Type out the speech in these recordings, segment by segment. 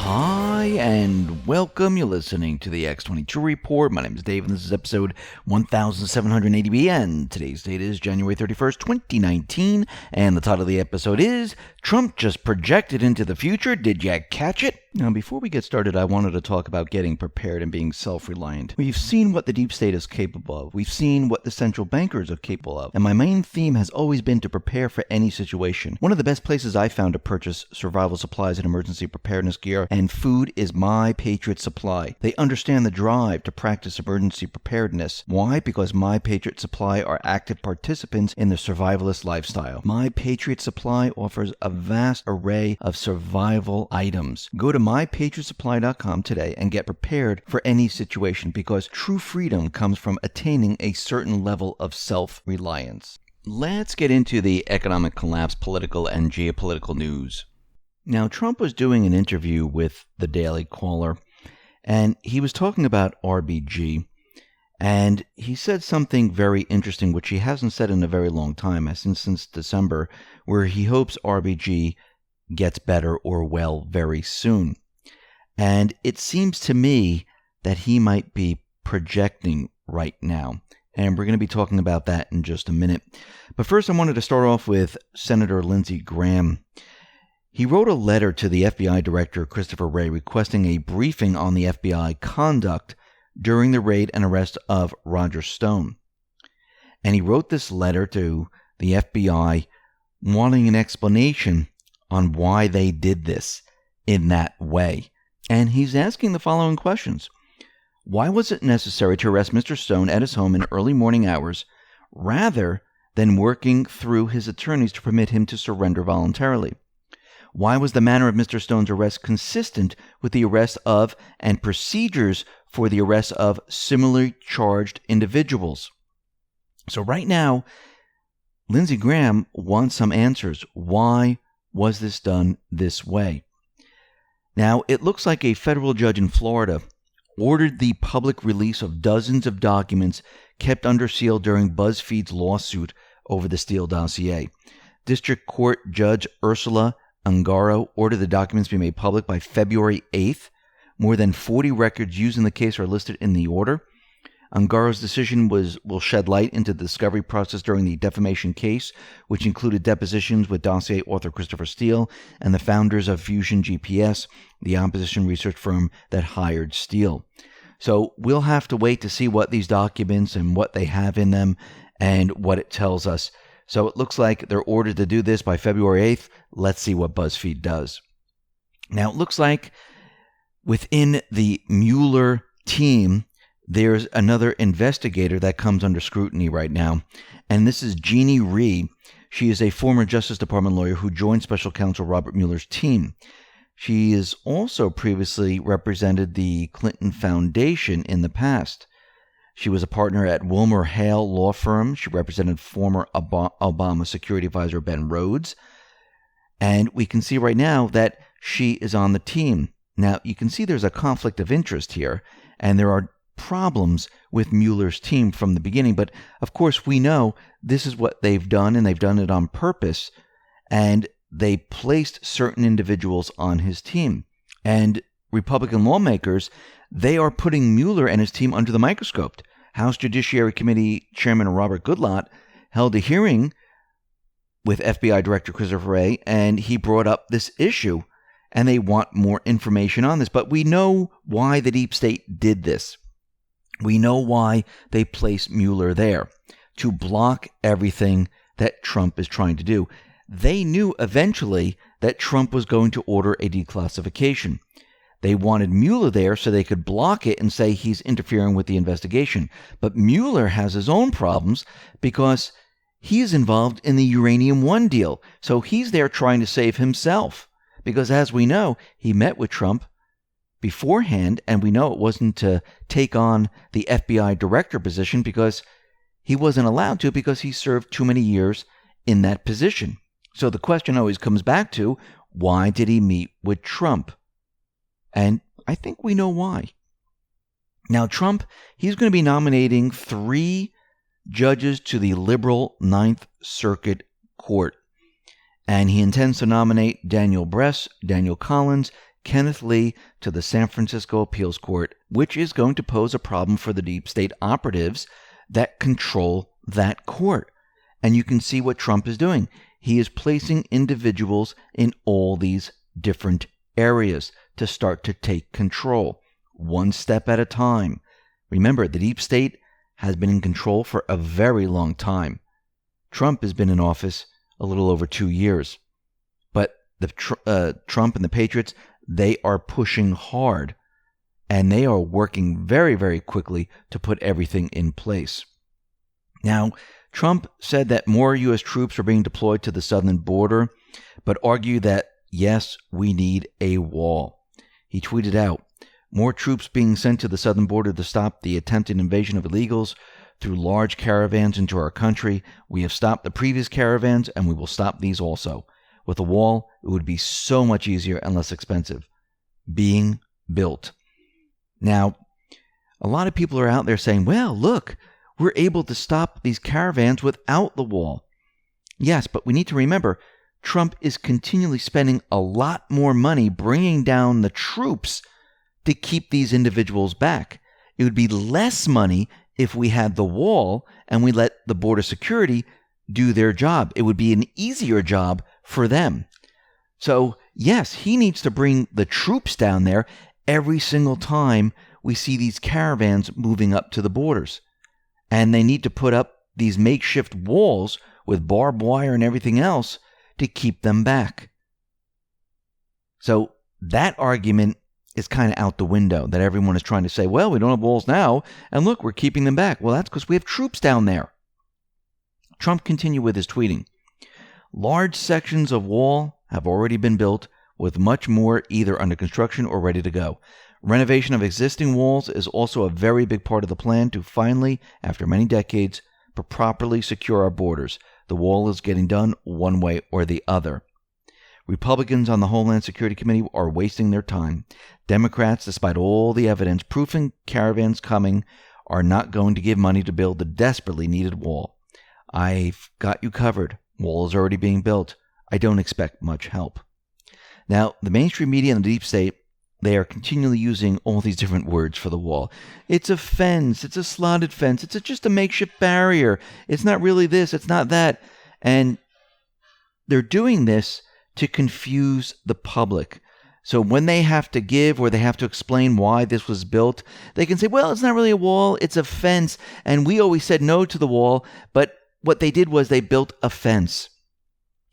Hi, and welcome. You're listening to the X22 Report. My name is Dave, and this is episode 1780B, and today's date is January 31st, 2019, and the title of the episode is, Trump Just Projected into the Future. Did ya catch it? Now, before we get started, I wanted to talk about getting prepared and being self-reliant. We've seen what the deep state is capable of. We've seen what the central bankers are capable of. And my main theme has always been to prepare for any situation. One of the best places I found to purchase survival supplies and emergency preparedness gear and food is my Patriot Supply. They understand the drive to practice emergency preparedness. Why? Because my Patriot Supply are active participants in the survivalist lifestyle. My Patriot Supply offers a vast array of survival items. Go to mypatriotsupply.com today and get prepared for any situation, because true freedom comes from attaining a certain level of self-reliance. Let's get into the economic collapse, political and geopolitical news. Now, Trump was doing an interview with the Daily Caller, and he was talking about RBG, and he said something very interesting, which he hasn't said in a very long time, since December, where he hopes RBG gets better or well very soon. And it seems to me that he might be projecting right now. And we're going to be talking about that in just a minute. But first, I wanted to start off with Senator Lindsey Graham. He wrote a letter to the FBI Director, Christopher Wray, requesting a briefing on the FBI conduct during the raid and arrest of Roger Stone. And he wrote this letter to the FBI wanting an explanation on why they did this in that way. And he's asking the following questions. Why was it necessary to arrest Mr. Stone at his home in early morning hours rather than working through his attorneys to permit him to surrender voluntarily? Why was the manner of Mr. Stone's arrest consistent with the arrest of and procedures for the arrest of similarly charged individuals? So right now, Lindsey Graham wants some answers. Why was this done this way? Now, it looks like a federal judge in Florida ordered the public release of dozens of documents kept under seal during Buzzfeed's lawsuit over the Steele Dossier. District Court Judge Ursula Ungaro ordered the documents be made public by February 8th. More than 40 records used in the case are listed in the order. Ungaro's decision will shed light into the discovery process during the defamation case, which included depositions with dossier author Christopher Steele and the founders of Fusion GPS, the opposition research firm that hired Steele. So we'll have to wait to see what these documents and what they have in them and what it tells us. So it looks like they're ordered to do this by February 8th. Let's see what Buzzfeed does. Now, it looks like within the Mueller team, there's another investigator that comes under scrutiny right now, and this is Jeannie Rhee. She is a former Justice Department lawyer who joined Special Counsel Robert Mueller's team. She has also previously represented the Clinton Foundation in the past. She was a partner at Wilmer Hale Law Firm. She represented former Obama Security Advisor Ben Rhodes. And we can see right now that she is on the team. Now, you can see there's a conflict of interest here, and there are problems with Mueller's team from the beginning. But, of course, we know this is what they've done, and they've done it on purpose. And they placed certain individuals on his team. And Republican lawmakers, they are putting Mueller and his team under the microscope. House Judiciary Committee Chairman Robert Goodlatte held a hearing with FBI Director Christopher Wray, and he brought up this issue, and they want more information on this. But we know why the deep state did this. We know why they placed Mueller there, to block everything that Trump is trying to do. They knew eventually that Trump was going to order a declassification. They wanted Mueller there so they could block it and say he's interfering with the investigation. But Mueller has his own problems because he's involved in the Uranium One deal. So he's there trying to save himself. Because as we know, he met with Trump beforehand, and we know it wasn't to take on the FBI director position because he wasn't allowed to, because he served too many years in that position. So the question always comes back to, why did he meet with Trump? And I think we know why. Now, Trump, he's going to be nominating 3 judges to the liberal Ninth Circuit Court. And he intends to nominate Daniel Bress, Daniel Collins, Kenneth Lee to the San Francisco Appeals Court, which is going to pose a problem for the deep state operatives that control that court. And you can see what Trump is doing. He is placing individuals in all these different areas to start to take control, one step at a time. Remember, the deep state has been in control for a very long time. Trump has been in office a little over 2 years. But Trump and the Patriots, they are pushing hard, and they are working very, very quickly to put everything in place. Now, Trump said that more U.S. troops are being deployed to the southern border, but argued that, yes, we need a wall. He tweeted out, "More troops being sent to the southern border to stop the attempted invasion of illegals through large caravans into our country. We have stopped the previous caravans, and we will stop these also. With a wall, it would be so much easier and less expensive." Being built. Now, a lot of people are out there saying, well, look, we're able to stop these caravans without the wall. Yes, but we need to remember, Trump is continually spending a lot more money bringing down the troops to keep these individuals back. It would be less money if we had the wall and we let the border security do their job. It would be an easier job for them. So, yes, he needs to bring the troops down there every single time we see these caravans moving up to the borders. And they need to put up these makeshift walls with barbed wire and everything else to keep them back. So that argument is kind of out the window, that everyone is trying to say, well, we don't have walls now, and look, we're keeping them back. Well, that's because we have troops down there. Trump continued with his tweeting. Large sections of wall have already been built, with much more either under construction or ready to go. Renovation of existing walls is also a very big part of the plan to finally, after many decades, properly secure our borders. The wall is getting done one way or the other. Republicans on the Homeland Security Committee are wasting their time. Democrats, despite all the evidence proving caravans coming, are not going to give money to build the desperately needed wall. I've got you covered. Wall is already being built. I don't expect much help. Now, the mainstream media and the deep state, they are continually using all these different words for the wall. It's a fence. It's a slotted fence. It's just a makeshift barrier. It's not really this. It's not that. And they're doing this to confuse the public. So when they have to give or they have to explain why this was built, they can say, well, it's not really a wall. It's a fence. And we always said no to the wall. But what they did was they built a fence.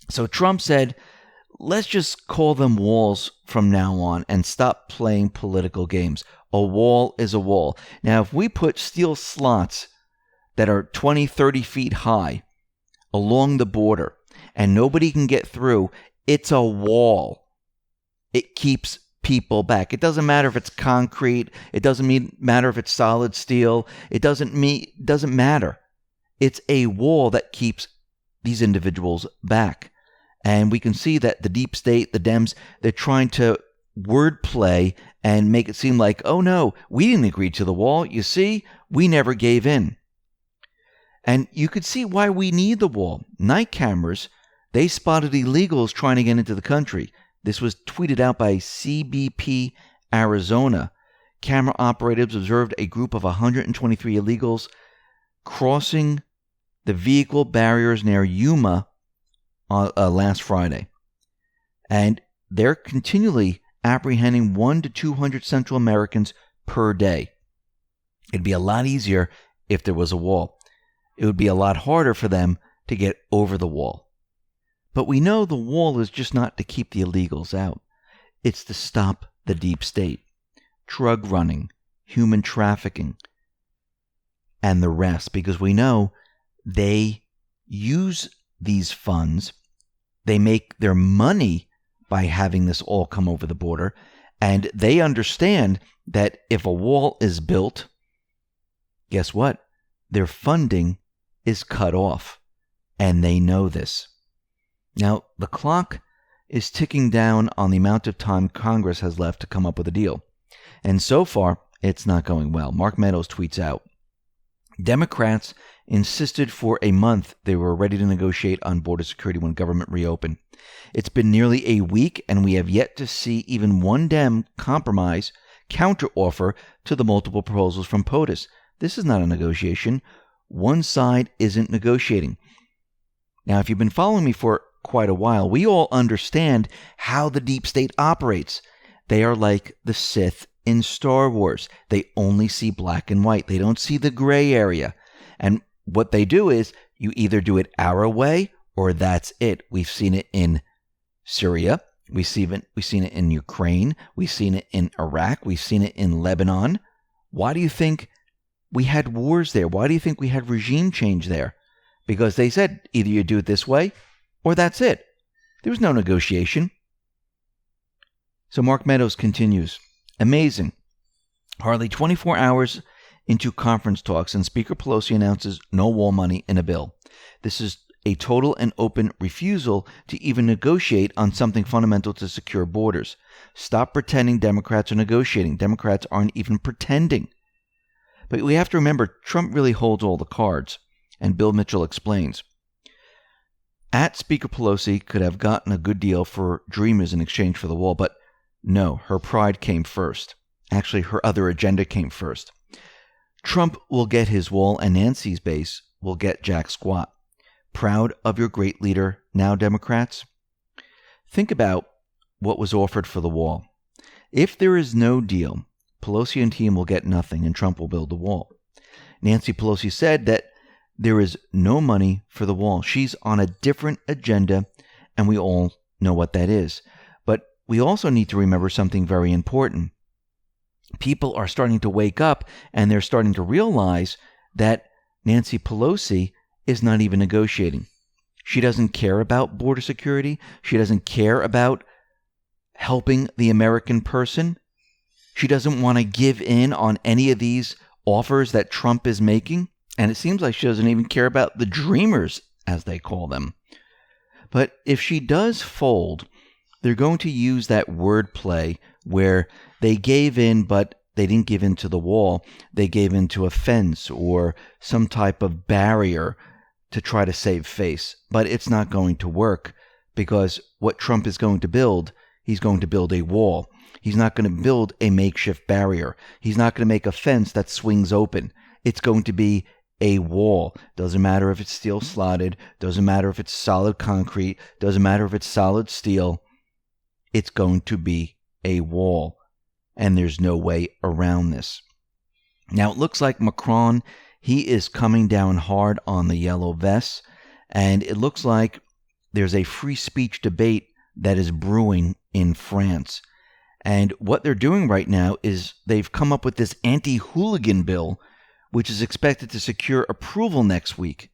So Trump said, let's just call them walls from now on and stop playing political games. A wall is a wall. Now, if we put steel slots that are 20, 30 feet high along the border and nobody can get through, it's a wall. It keeps people back. It doesn't matter if it's concrete. It doesn't matter if it's solid steel. It doesn't matter. It's a wall that keeps these individuals back. And we can see that the deep state, the Dems, they're trying to wordplay and make it seem like, oh no, we didn't agree to the wall. You see, we never gave in. And you could see why we need the wall. Night cameras, they spotted illegals trying to get into the country. This was tweeted out by CBP Arizona. Camera operatives observed a group of 123 illegals crossing the vehicle barriers near Yuma last Friday. And they're continually apprehending 100 to 200 Central Americans per day. It'd be a lot easier if there was a wall. It would be a lot harder for them to get over the wall. But we know the wall is just not to keep the illegals out. It's to stop the deep state, drug running, human trafficking, and the rest, because we know they use these funds. They make their money by having this all come over the border, and they understand that if a wall is built, guess what? Their funding is cut off, and they know this. Now, the clock is ticking down on the amount of time Congress has left to come up with a deal, and so far, it's not going well. Mark Meadows tweets out, Democrats insisted for a month they were ready to negotiate on border security when government reopened. It's been nearly a week, and we have yet to see even one Dem compromise counteroffer to the multiple proposals from POTUS. This is not a negotiation. One side isn't negotiating. Now, if you've been following me for quite a while, we all understand how the deep state operates. They are like the Sith in Star Wars. They only see black and white. They don't see the gray area. And what they do is you either do it our way or that's it. We've seen it in Syria. We've seen it in Ukraine. We've seen it in Iraq. We've seen it in Lebanon. Why do you think we had wars there? Why do you think we had regime change there? Because they said either you do it this way or that's it. There was no negotiation. So Mark Meadows continues. Amazing. Hardly 24 hours into conference talks, and Speaker Pelosi announces no wall money in a bill. This is a total and open refusal to even negotiate on something fundamental to secure borders. Stop pretending Democrats are negotiating. Democrats aren't even pretending. But we have to remember, Trump really holds all the cards, and Bill Mitchell explains. Speaker Pelosi could have gotten a good deal for Dreamers in exchange for the wall, but no, her pride came first. Actually, her other agenda came first. Trump will get his wall, and Nancy's base will get jack squat. Proud of your great leader now, Democrats? Think about what was offered for the wall. If there is no deal, Pelosi and team will get nothing, and Trump will build the wall. Nancy Pelosi said that there is no money for the wall. She's on a different agenda, and we all know what that is. But we also need to remember something very important. People are starting to wake up, and they're starting to realize that Nancy Pelosi is not even negotiating. She doesn't care about border security. She doesn't care about helping the American person. She doesn't want to give in on any of these offers that Trump is making. And it seems like she doesn't even care about the Dreamers, as they call them. But if she does fold, they're going to use that wordplay where they gave in, but they didn't give in to the wall. They gave in to a fence or some type of barrier to try to save face. But it's not going to work, because what Trump is going to build, he's going to build a wall. He's not going to build a makeshift barrier. He's not going to make a fence that swings open. It's going to be a wall. Doesn't matter if it's steel slotted. Doesn't matter if it's solid concrete. Doesn't matter if it's solid steel. It's going to be a wall. And there's no way around this. Now, it looks like Macron, he is coming down hard on the yellow vests. And it looks like there's a free speech debate that is brewing in France. And what they're doing right now is they've come up with this anti-hooligan bill, which is expected to secure approval next week.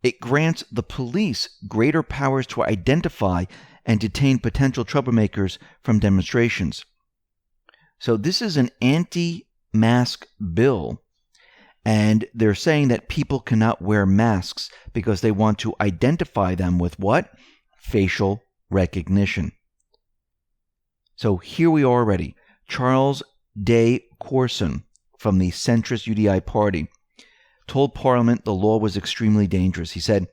It grants the police greater powers to identify and detain potential troublemakers from demonstrations. So this is an anti-mask bill, and they're saying that people cannot wear masks because they want to identify them with what? Facial recognition. So here we are already. Charles de Courson from the centrist UDI party told Parliament the law was extremely dangerous. He said,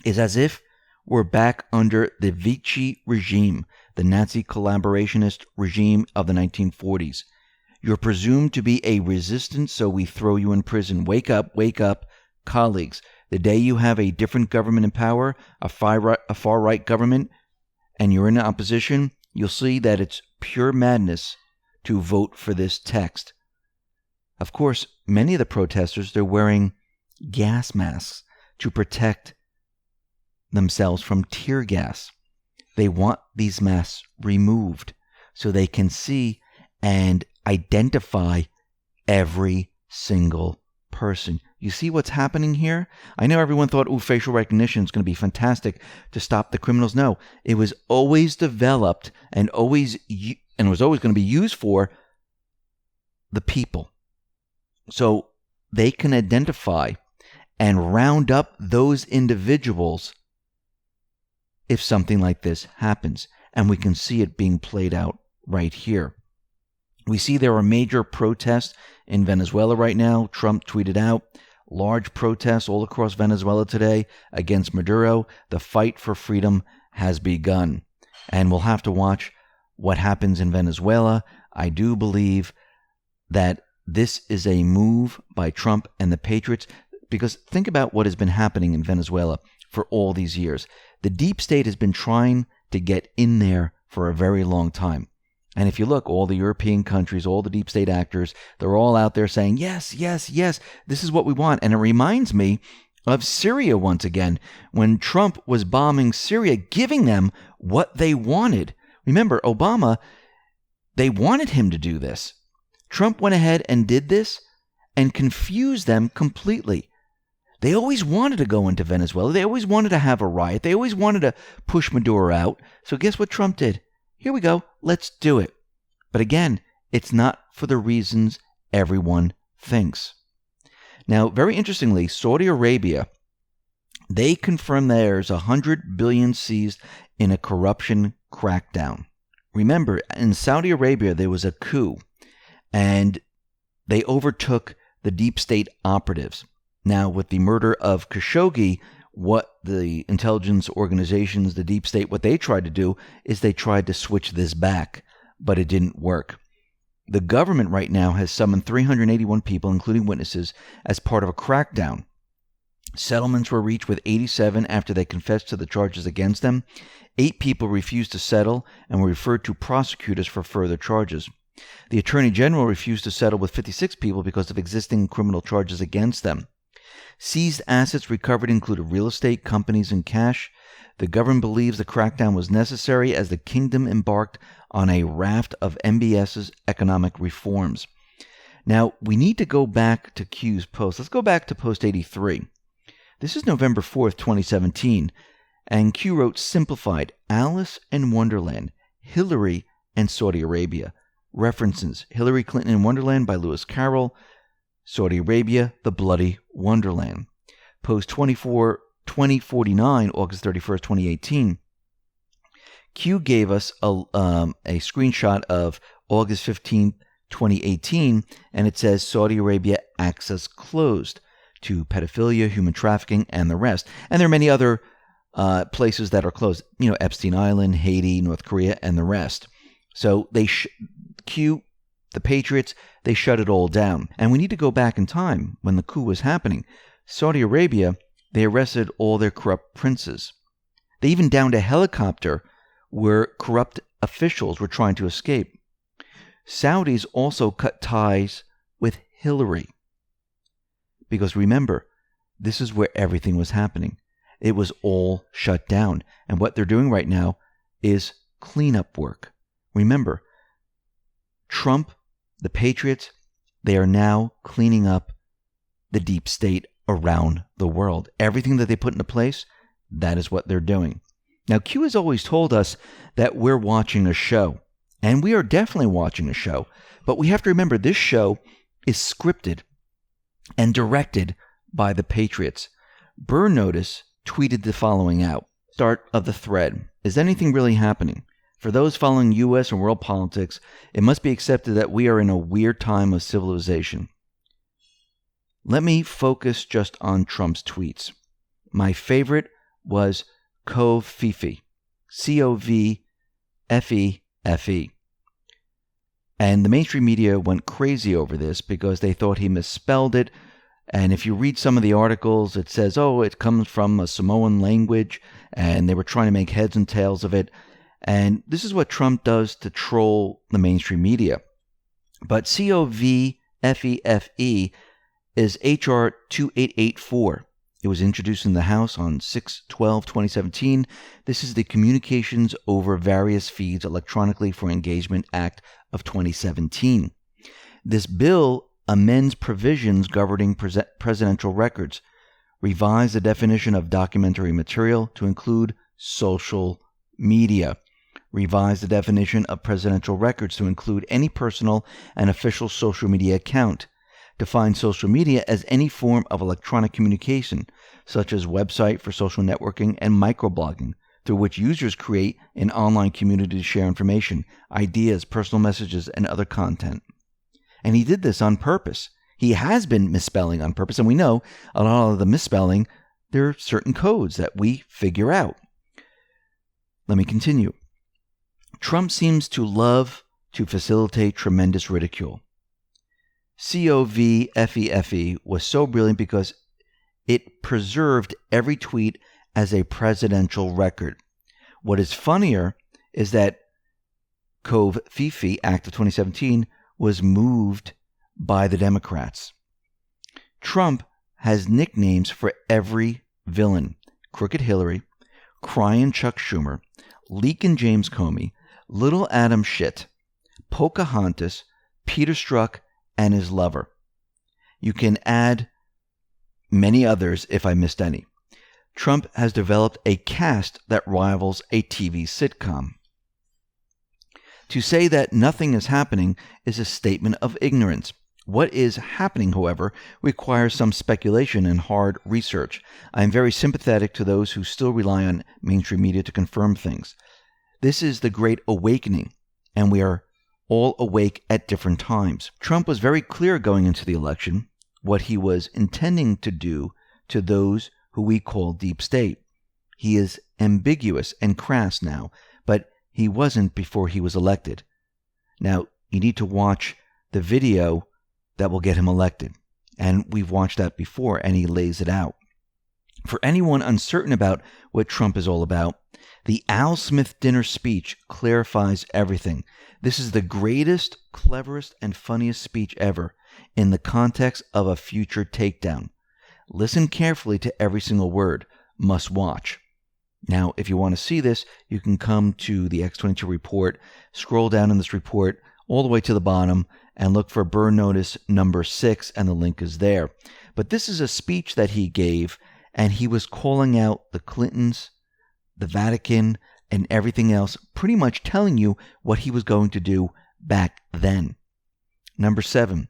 "It's as if we're back under the Vichy regime, the Nazi collaborationist regime of the 1940s. You're presumed to be a resistant, so we throw you in prison. Wake up, colleagues. The day you have a different government in power, a far-right government, and you're in opposition, you'll see that it's pure madness to vote for this text." Of course, many of the protesters, they're wearing gas masks to protect themselves from tear gas. They want these masks removed so they can see and identify every single person. You see what's happening here? I know everyone thought, facial recognition is going to be fantastic to stop the criminals. No, it was always developed and was always going to be used for the people. So they can identify and round up those individuals if something like this happens. And we can see it being played out right here. We see there are major protests in Venezuela right now. Trump tweeted out, Large protests all across Venezuela today against Maduro. The fight for freedom has begun. And we'll have to watch what happens in Venezuela. I do believe that this is a move by Trump and the Patriots, because think about what has been happening in Venezuela for all these years. The deep state has been trying to get in there for a very long time. And if you look, all the European countries, all the deep state actors, they're all out there saying, yes, yes, yes, this is what we want. And it reminds me of Syria once again, when Trump was bombing Syria, giving them what they wanted. Remember, Obama, they wanted him to do this. Trump went ahead and did this and confused them completely. They always wanted to go into Venezuela. They always wanted to have a riot. They always wanted to push Maduro out. So guess what Trump did? Here we go. Let's do it. But again, it's not for the reasons everyone thinks. Now, very interestingly, Saudi Arabia, they confirmed there's $100 billion seized in a corruption crackdown. Remember, in Saudi Arabia, there was a coup, and they overtook the deep state operatives. Now, with the murder of Khashoggi, what the intelligence organizations, the deep state, what they tried to do is they tried to switch this back, but it didn't work. The government right now has summoned 381 people, including witnesses, as part of a crackdown. Settlements were reached with 87 after they confessed to the charges against them. 8 people refused to settle and were referred to prosecutors for further charges. The Attorney General refused to settle with 56 people because of existing criminal charges against them. Seized assets recovered included real estate, companies, and cash. The government believes the crackdown was necessary as the kingdom embarked on a raft of MBS's economic reforms. Now, we need to go back to Q's post. Let's go back to post 83. This is November 4th, 2017, and Q wrote, "Simplified, Alice in Wonderland, Hillary and Saudi Arabia." References: Hillary Clinton in Wonderland by Lewis Carroll, Saudi Arabia, The Bloody Wonderland. Post 2049, August 31st, 2018. Q gave us a screenshot of August 15th, 2018, and it says Saudi Arabia access closed to pedophilia, human trafficking, and the rest. And there are many other places that are closed. You know, Epstein Island, Haiti, North Korea, and the rest. So they Q, the Patriots, they shut it all down. And we need to go back in time when the coup was happening. Saudi Arabia, they arrested all their corrupt princes. They even downed a helicopter where corrupt officials were trying to escape. Saudis also cut ties with Hillary. Because remember, this is where everything was happening. It was all shut down. And what they're doing right now is cleanup work. Remember, Trump, the Patriots, they are now cleaning up the deep state around the world. Everything that they put into place, that is what they're doing. Now, Q has always told us that we're watching a show. And we are definitely watching a show. But we have to remember, this show is scripted and directed by the Patriots. Burn Notice tweeted the following out. Start of the thread. Is anything really happening? For those following U.S. and world politics, it must be accepted that we are in a weird time of civilization. Let me focus just on Trump's tweets. My favorite was Covfefe. Covfefe. And the mainstream media went crazy over this because they thought he misspelled it. And if you read some of the articles, it says, oh, it comes from a Samoan language, and they were trying to make heads and tails of it. And this is what Trump does to troll the mainstream media. But Covfefe is H.R. 2884. It was introduced in the House on 6/12/2017. This is the Communications over Various Feeds Electronically for Engagement Act of 2017. This bill amends provisions governing presidential records, revise the definition of documentary material to include social media, revise the definition of presidential records to include any personal and official social media account, define social media as any form of electronic communication, such as website for social networking and microblogging, through which users create an online community to share information, ideas, personal messages, and other content. And he did this on purpose. He has been misspelling on purpose, and we know a lot of the misspelling, there are certain codes that we figure out. Let me continue. Trump seems to love to facilitate tremendous ridicule. COVFEFE was so brilliant because it preserved every tweet as a presidential record. What is funnier is that Cove Fifi Act of 2017 was moved by the Democrats. Trump has nicknames for every villain: Crooked Hillary, Cryin' Chuck Schumer, Leakin' James Comey, Little Adam Schitt, Pocahontas, Peter Strzok, and his lover. You can add many others if I missed any. Trump has developed a cast that rivals a TV sitcom. To say that nothing is happening is a statement of ignorance. What is happening, however, requires some speculation and hard research. I am very sympathetic to those who still rely on mainstream media to confirm things. This is the Great Awakening, and we are all awake at different times. Trump was very clear going into the election what he was intending to do to those who we call deep state. He is ambiguous and crass now, but he wasn't before he was elected. Now, you need to watch the video that will get him elected. And we've watched that before, and he lays it out. For anyone uncertain about what Trump is all about, the Al Smith dinner speech clarifies everything. This is the greatest, cleverest, and funniest speech ever in the context of a future takedown. Listen carefully to every single word. Must watch. Now, if you want to see this, you can come to the X22 Report, scroll down in this report all the way to the bottom, and look for burn notice number 6, and the link is there. But this is a speech that he gave, and he was calling out the Clintons, the Vatican, and everything else, pretty much telling you what he was going to do back then. Number 7,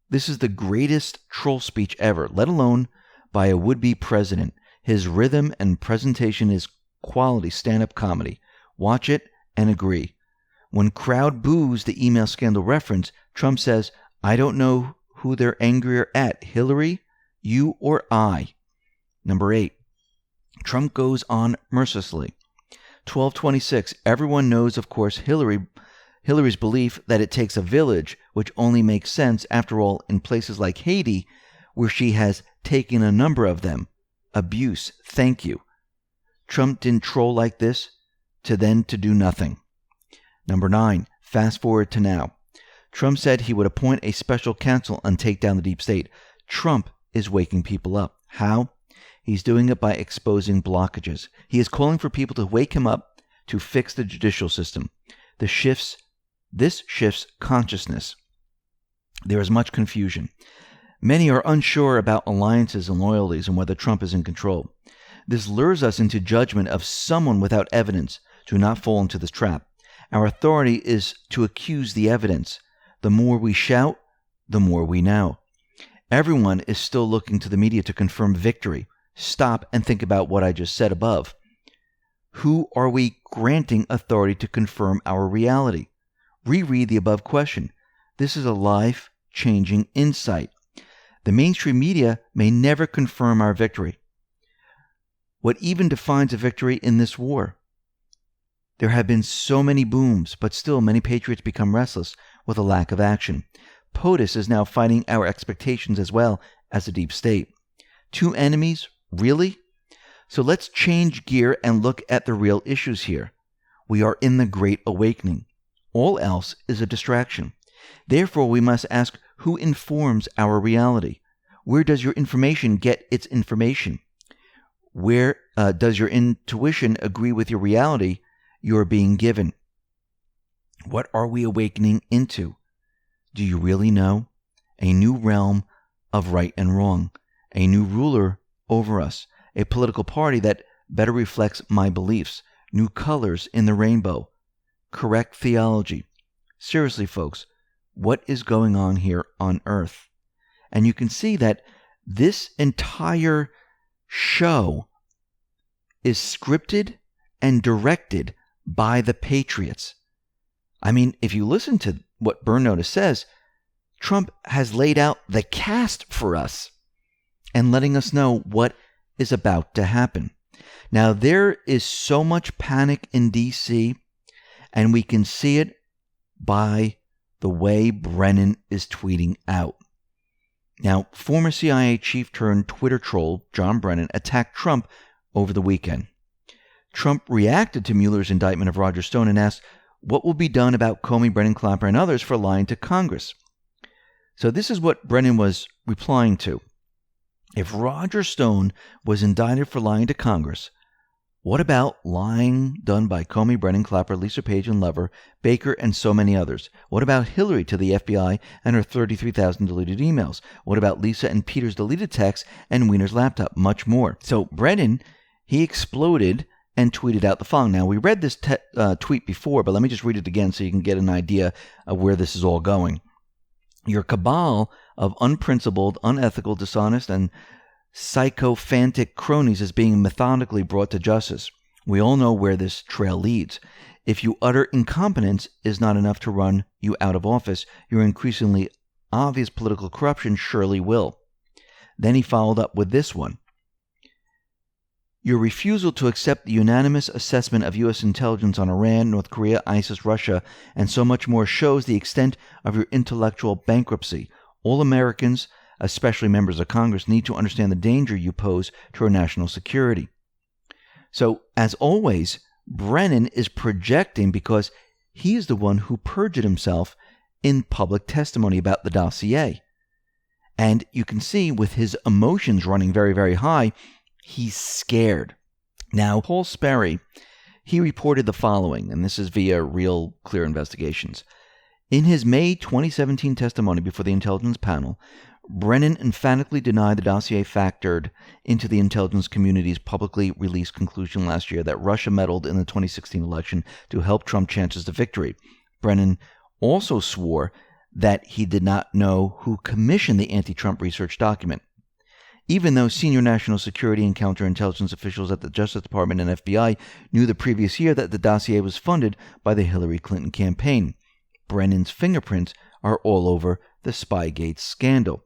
this is the greatest troll speech ever, let alone by a would-be president. His rhythm and presentation is quality stand-up comedy. Watch it and agree. When crowd boos the email scandal reference, Trump says, "I don't know who they're angrier at, Hillary, you, or I." Number 8, Trump goes on mercilessly. 1226, everyone knows, of course, Hillary's belief that it takes a village, which only makes sense, after all, in places like Haiti, where she has taken a number of them. Abuse, thank you. Trump didn't troll like this to do nothing. Number 9, fast forward to now. Trump said he would appoint a special counsel and take down the deep state. Trump is waking people up. How? He's doing it by exposing blockages. He is calling for people to wake him up to fix the judicial system. This shifts consciousness. There is much confusion. Many are unsure about alliances and loyalties and whether Trump is in control. This lures us into judgment of someone without evidence. Do not fall into this trap. Our authority is to accuse the evidence. The more we shout, the more we know. Everyone is still looking to the media to confirm victory. Stop and think about what I just said above. Who are we granting authority to confirm our reality? Reread the above question. This is a life-changing insight. The mainstream media may never confirm our victory. What even defines a victory in this war? There have been so many booms, but still many patriots become restless with a lack of action. POTUS is now fighting our expectations as well as the deep state. 2 enemies? Really? So let's change gear and look at the real issues here. We are in the Great Awakening. All else is a distraction. Therefore, we must ask, who informs our reality? Where does your information get its information? Where does your intuition agree with your reality you're being given? What are we awakening into? Do you really know? A new realm of right and wrong, a new ruler over us, a political party that better reflects my beliefs, new colors in the rainbow, correct theology. Seriously, folks, what is going on here on earth? And you can see that this entire show is scripted and directed by the patriots. I mean, if you listen to what Burn Notice says, Trump has laid out the cast for us and letting us know what is about to happen. Now, there is so much panic in D.C., and we can see it by the way Brennan is tweeting out. Now, former CIA chief turned Twitter troll John Brennan attacked Trump over the weekend. Trump reacted to Mueller's indictment of Roger Stone and asked what will be done about Comey, Brennan, Clapper, and others for lying to Congress. So this is what Brennan was replying to. If Roger Stone was indicted for lying to Congress, what about lying done by Comey, Brennan, Clapper, Lisa Page, and Lever, Baker, and so many others? What about Hillary to the FBI and her 33,000 deleted emails? What about Lisa and Peter's deleted texts and Weiner's laptop? Much more. So Brennan, he exploded and tweeted out the following. Now, we read this tweet before, but let me just read it again so you can get an idea of where this is all going. Your cabal of unprincipled, unethical, dishonest, and sycophantic cronies is being methodically brought to justice. We all know where this trail leads. If you utter incompetence is not enough to run you out of office, your increasingly obvious political corruption surely will. Then he followed up with this one. Your refusal to accept the unanimous assessment of U.S. intelligence on Iran, North Korea, ISIS, Russia, and so much more shows the extent of your intellectual bankruptcy. All Americans, especially members of Congress, need to understand the danger you pose to our national security. So, as always, Brennan is projecting because he is the one who perjured himself in public testimony about the dossier. And you can see with his emotions running very, very high, he's scared. Now, Paul Sperry, he reported the following, and this is via Real Clear Investigations. In his May 2017 testimony before the intelligence panel, Brennan emphatically denied the dossier factored into the intelligence community's publicly released conclusion last year that Russia meddled in the 2016 election to help Trump chances of victory. Brennan also swore that he did not know who commissioned the anti-Trump research document. Even though senior national security and counterintelligence officials at the Justice Department and FBI knew the previous year that the dossier was funded by the Hillary Clinton campaign, Brennan's fingerprints are all over the Spygate scandal.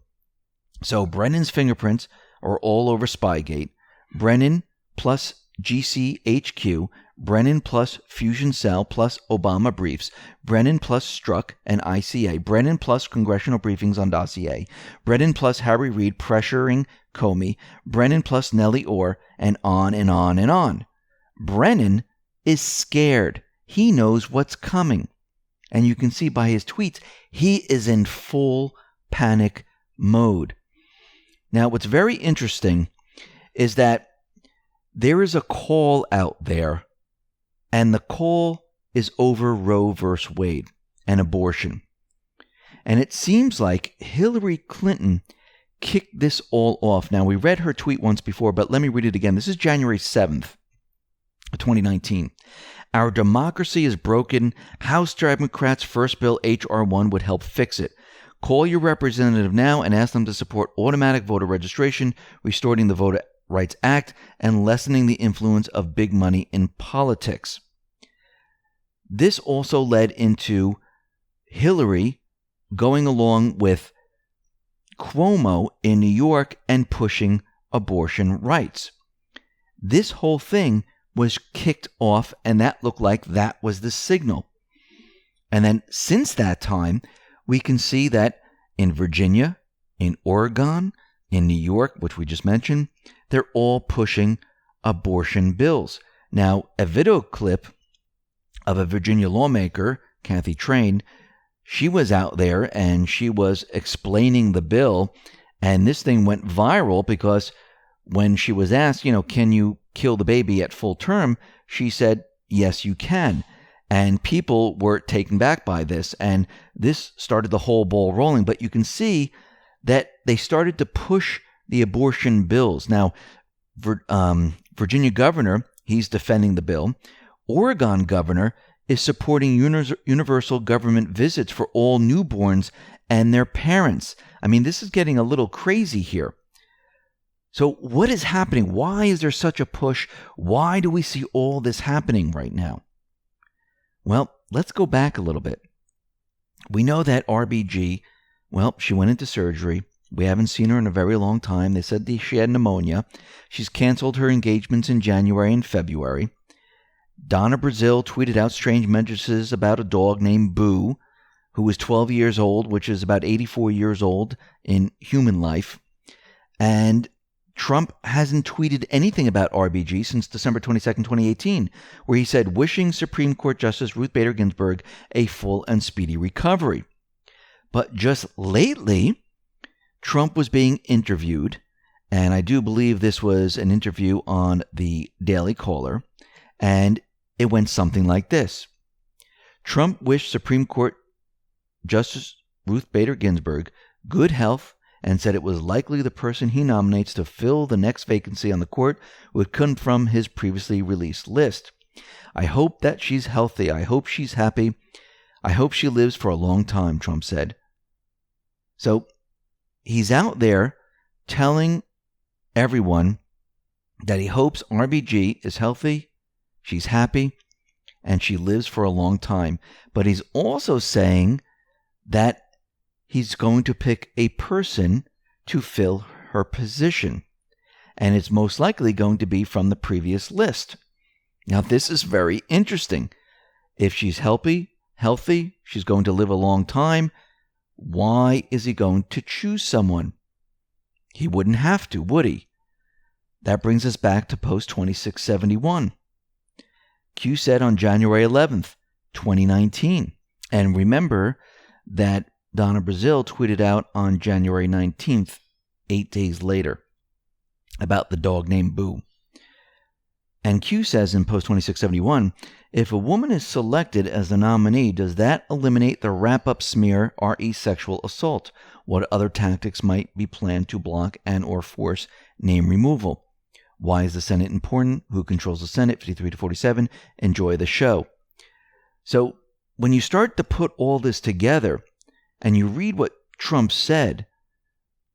So Brennan's fingerprints are all over Spygate. Brennan plus GCHQ, Brennan plus Fusion Cell plus Obama briefs, Brennan plus Strzok and ICA, Brennan plus congressional briefings on dossier, Brennan plus Harry Reid pressuring Comey, Brennan plus Nellie Orr, and on and on and on. Brennan is scared. He knows what's coming. And you can see by his tweets, he is in full panic mode. Now, what's very interesting is that there is a call out there, and the call is over Roe versus Wade and abortion. And it seems like Hillary Clinton kicked this all off. Now, we read her tweet once before, but let me read it again. This is January 7th, 2019. Our democracy is broken. House Democrats' first bill, H.R. 1, would help fix it. Call your representative now and ask them to support automatic voter registration, restoring the Voter Rights Act, and lessening the influence of big money in politics. This also led into Hillary going along with Cuomo in New York and pushing abortion rights. This whole thing was kicked off, and that looked like that was the signal. And then since that time, we can see that in Virginia, in Oregon, in New York, which we just mentioned, they're all pushing abortion bills. Now, a video clip of a Virginia lawmaker, Kathy Train, she was out there and she was explaining the bill, and this thing went viral because when she was asked, can you kill the baby at full term, she said, yes, you can. And people were taken back by this, and this started the whole ball rolling. But you can see that they started to push the abortion bills. Now, Virginia governor, he's defending the bill. Oregon governor is supporting universal government visits for all newborns and their parents. I mean, this is getting a little crazy here. So what is happening? Why is there such a push? Why do we see all this happening right now? Well, let's go back a little bit. We know that RBG Well, she went into surgery. We haven't seen her in a very long time. They said she had pneumonia. She's canceled her engagements in January and February. Donna Brazile tweeted out strange messages about a dog named Boo, who was 12 years old, which is about 84 years old in human life. And Trump hasn't tweeted anything about RBG since December 22nd, 2018, where he said, wishing Supreme Court Justice Ruth Bader Ginsburg a full and speedy recovery. But just lately, Trump was being interviewed, and I do believe this was an interview on the Daily Caller, and it went something like this. Trump wished Supreme Court Justice Ruth Bader Ginsburg good health and said it was likely the person he nominates to fill the next vacancy on the court would come from his previously released list. I hope that she's healthy. I hope she's happy. I hope she lives for a long time, Trump said. So he's out there telling everyone that he hopes RBG is healthy, she's happy, and she lives for a long time. But he's also saying that he's going to pick a person to fill her position. And it's most likely going to be from the previous list. Now, this is very interesting. If she's healthy, she's going to live a long time, why is he going to choose someone? He wouldn't have to, would he? That brings us back to post 2671. Q said on January 11th, 2019. And remember that Donna Brazile tweeted out on January 19th, 8 days later, about the dog named Boo. And Q says in post 2671, if a woman is selected as the nominee, does that eliminate the wrap-up smear, re sexual assault? What other tactics might be planned to block and or force name removal? Why is the Senate important? Who controls the Senate? 53 to 47. Enjoy the show. So when you start to put all this together and you read what Trump said,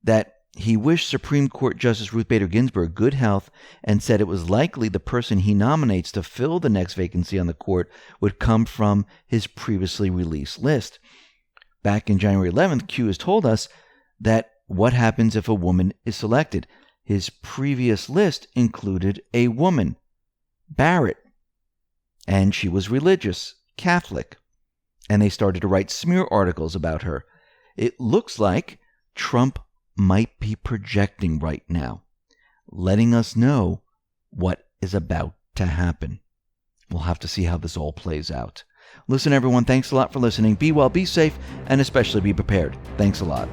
that he wished Supreme Court Justice Ruth Bader Ginsburg good health and said it was likely the person he nominates to fill the next vacancy on the court would come from his previously released list. Back in January 11th, Q has told us that what happens if a woman is selected. His previous list included a woman, Barrett, and she was religious, Catholic, and they started to write smear articles about her. It looks like Trump might be projecting right now, letting us know what is about to happen. We'll have to see how this all plays out. Listen, everyone, thanks a lot for listening. Be well, be safe, and especially be prepared. Thanks a lot.